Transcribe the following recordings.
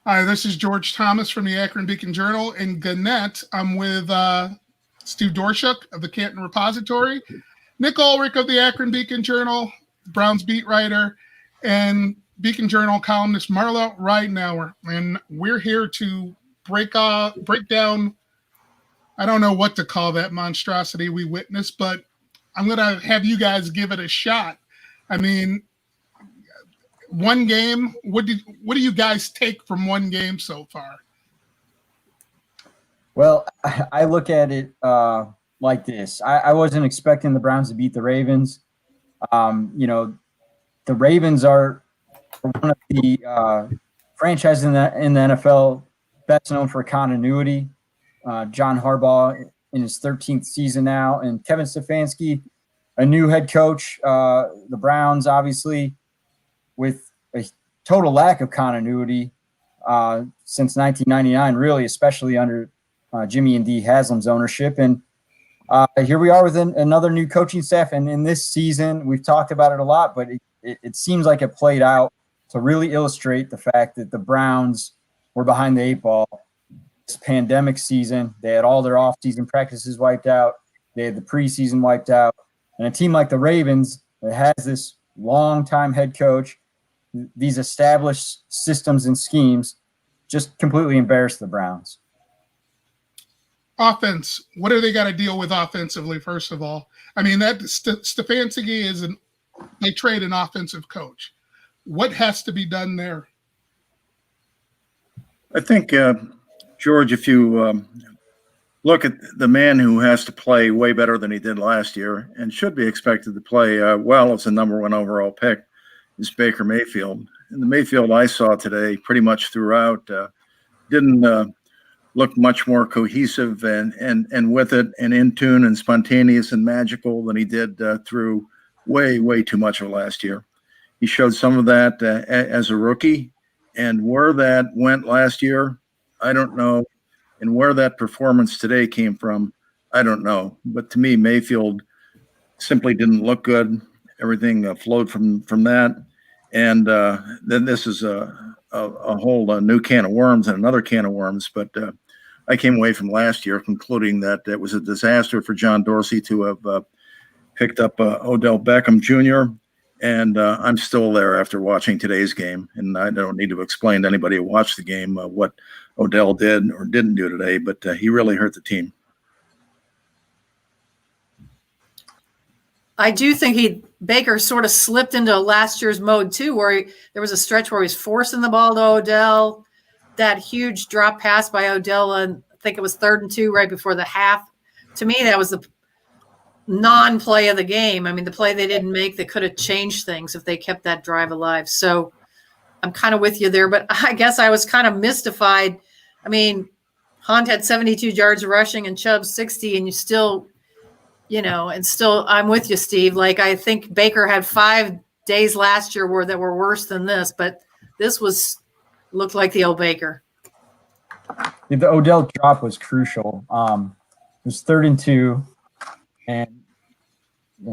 Hi, this is George Thomas from the Akron Beacon Journal. In Gannett, I'm with Steve Doerschuk of the Canton Repository, Nick Ulrich of the Akron Beacon Journal, Browns beat writer, and Beacon Journal columnist Marla Ridenour. And we're here to break down, I don't know what to call that monstrosity we witnessed, but I'm going to have you guys give it a shot. I mean, one game, what do you guys take from one game so far? Well, I look at it like this. I wasn't expecting the Browns to beat the Ravens. The Ravens are one of the franchises in the NFL best known for continuity. John Harbaugh in his 13th season now, and Kevin Stefanski, a new head coach. The Browns, obviously, with a total lack of continuity since 1999, really, especially under Jimmy and Dee Haslam's ownership. And here we are with another new coaching staff. And in this season, we've talked about it a lot, but it seems like it played out to really illustrate the fact that the Browns were behind the eight ball this pandemic season. They had all their off-season practices wiped out. They had the preseason wiped out. And a team like the Ravens that has this long-time head coach, these established systems and schemes, just completely embarrassed the Browns. Offense, what do they got to deal with offensively, first of all? I mean, that Stefanski they trade an offensive coach. What has to be done there? I think, George, if you look at the man who has to play way better than he did last year and should be expected to play well as a number one overall pick, is Baker Mayfield. And the Mayfield I saw today pretty much throughout didn't look much more cohesive and with it and in tune and spontaneous and magical than he did through way too much of last year. He showed some of that as a rookie, and where that went last year, I don't know. And where that performance today came from, I don't know. But to me, Mayfield simply didn't look good. Everything flowed from that. And then this is a whole new can of worms and another can of worms. But I came away from last year concluding that it was a disaster for John Dorsey to have picked up Odell Beckham Jr., and I'm still there after watching today's game. And I don't need to explain to anybody who watched the game what Odell did or didn't do today, but he really hurt the team. I do think Baker sort of slipped into last year's mode too, where there was a stretch where he was forcing the ball to Odell. That huge drop pass by Odell, and I think it was 3rd and 2 right before the half. To me, that was the non-play of the game. I mean, the play they didn't make that could have changed things if they kept that drive alive. So I'm kind of with you there, but I guess I was kind of mystified. I mean, Hunt had 72 yards rushing and Chubb 60, and you still, I'm with you, Steve. Like, I think Baker had 5 days last year that were worse than this, but this looked like the old Baker. The Odell drop was crucial. It was 3rd and 2, and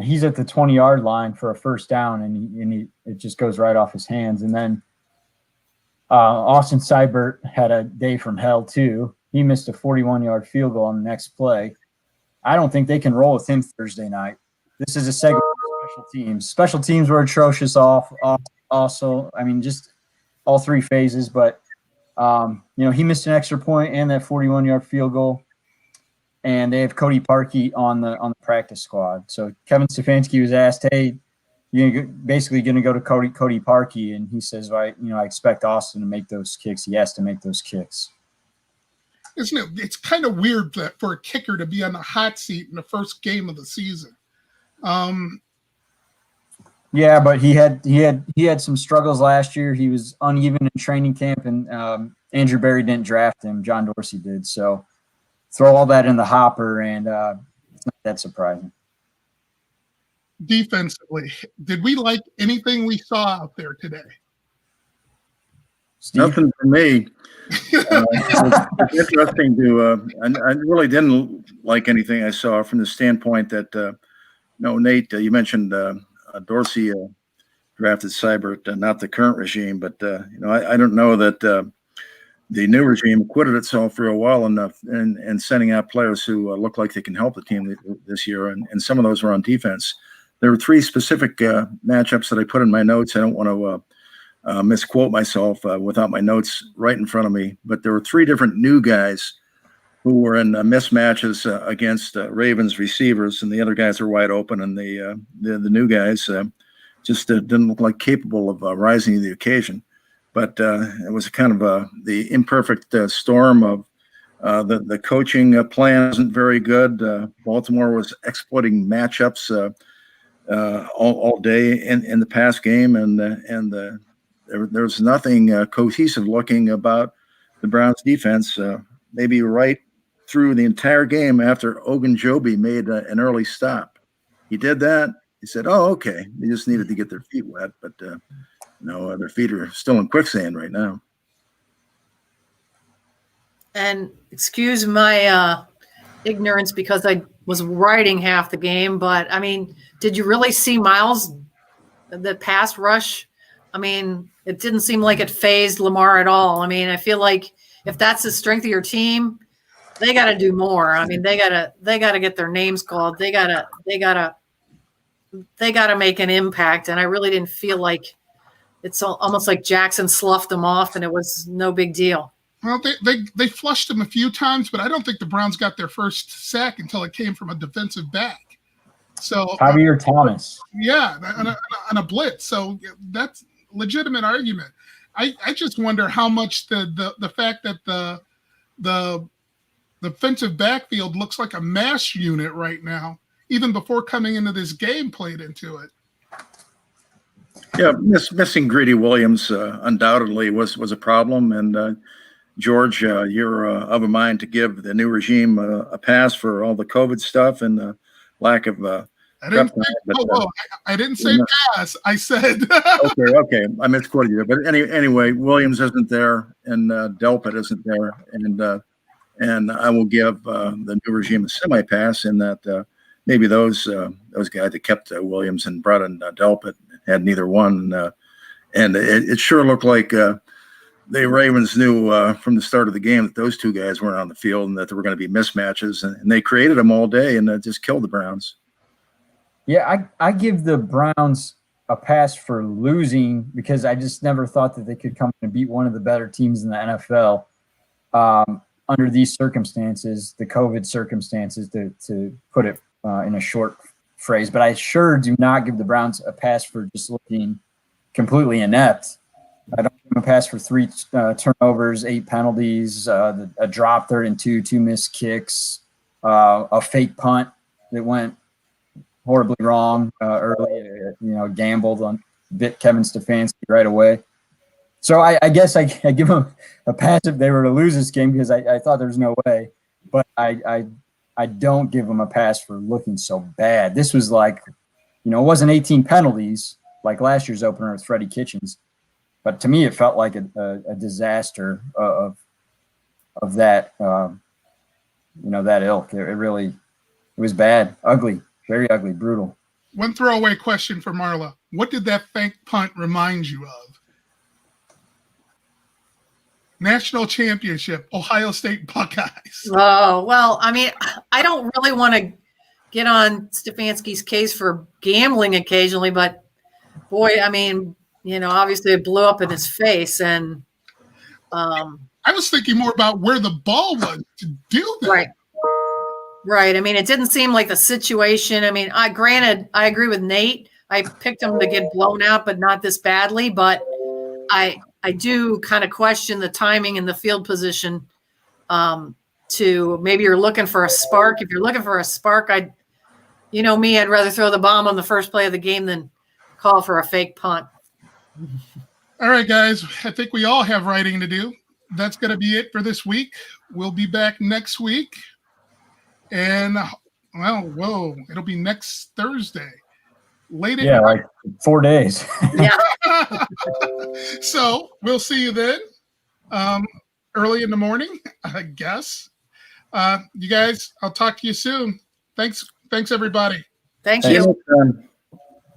he's at the 20-yard line for a first down, and it just goes right off his hands. And then Austin Seibert had a day from hell too. He missed a 41-yard field goal on the next play. I don't think they can roll with him Thursday night. This is a segment of special teams. Special teams were atrocious also. I mean, just all 3 phases. But, he missed an extra point and that 41-yard field goal. And they have Cody Parkey on the practice squad. So Kevin Stefanski was asked, hey, you're basically going to go to Cody Parkey. And he says, right, I expect Austin to make those kicks. He has to make those kicks. Isn't it? It's kind of weird that for a kicker to be on the hot seat in the first game of the season. Yeah, but he had some struggles last year. He was uneven in training camp, and Andrew Berry didn't draft him. John Dorsey did. So throw all that in the hopper, and it's not that surprising. Defensively, did we like anything we saw out there today? Steve? Nothing for me. It's interesting to I really didn't like anything I saw from the standpoint that Nate, you mentioned Dorsey drafted Seibert, not the current regime, but I don't know that the new regime acquitted itself real well in sending out players who look like they can help the team this year, and some of those were on defense. There were three specific matchups that I put in my notes. I don't want to misquote myself without my notes right in front of me, but there were three different new guys who were in mismatches against Ravens receivers, and the other guys were wide open, and the new guys just didn't look like capable of rising to the occasion. But it was kind of the imperfect storm of the coaching plan wasn't very good. Baltimore was exploiting matchups all day in the pass game, and there was nothing cohesive looking about the Browns defense. Maybe right through the entire game after Ogunjobi made an early stop. He did that. He said, "Oh, okay." They just needed to get their feet wet, but no, their feet are still in quicksand right now. And excuse my ignorance because I was writing half the game, but I mean, did you really see Miles, the pass rush? I mean, it didn't seem like it phased Lamar at all. I mean, I feel like if that's the strength of your team, they got to do more. I mean, they got to get their names called. They got to make an impact. And I really didn't feel like it's almost like Jackson sloughed them off and it was no big deal. Well, they flushed him a few times, but I don't think the Browns got their first sack until it came from a defensive back. So Javier Thomas. Yeah, on a blitz. So that's legitimate argument. I just wonder how much the fact that the defensive backfield looks like a mass unit right now, even before coming into this game, played into it. Yeah, missing Greedy Williams undoubtedly was a problem, and George, you're of a mind to give the new regime a pass for all the COVID stuff and the lack of I didn't say pass. I said okay. I misquoted you, but anyway, Williams isn't there, and Delpit isn't there, and I will give the new regime a semi pass in that maybe those guys that kept Williams and brought in Delpit had neither one, and it sure looked like the Ravens knew from the start of the game that those two guys weren't on the field and that there were going to be mismatches, and they created them all day and just killed the Browns. Yeah, I give the Browns a pass for losing because I just never thought that they could come and beat one of the better teams in the NFL under these circumstances, the COVID circumstances, to put it in a short phrase. But I sure do not give the Browns a pass for just looking completely inept. I don't give them a pass for 3 turnovers, 8 penalties, a drop 3rd and 2, 2 missed kicks, a fake punt that went horribly wrong early, gambled on, bit Kevin Stefanski right away. So I guess I give them a pass if they were to lose this game because I thought there was no way, but I don't give them a pass for looking so bad. This was like, it wasn't 18 penalties like last year's opener with Freddie Kitchens, but to me it felt like a disaster of that, that ilk. It was bad, ugly. Very ugly, brutal. One throwaway question for Marla. What did that fake punt remind you of? National championship, Ohio State Buckeyes. Oh, well, I mean, I don't really want to get on Stefanski's case for gambling occasionally, but boy, I mean, obviously it blew up in his face. And I was thinking more about where the ball was to do that. Right. I mean, it didn't seem like the situation. I mean, granted, I agree with Nate. I picked him to get blown out, but not this badly. But I do kind of question the timing and the field position to maybe you're looking for a spark. If you're looking for a spark, I'd rather throw the bomb on the first play of the game than call for a fake punt. All right, guys. I think we all have writing to do. That's going to be it for this week. We'll be back next week. And it'll be next Thursday. Late at night. Like 4 days. Yeah. So we'll see you then. Early in the morning, I guess. You guys, I'll talk to you soon. Thanks everybody. Thank you.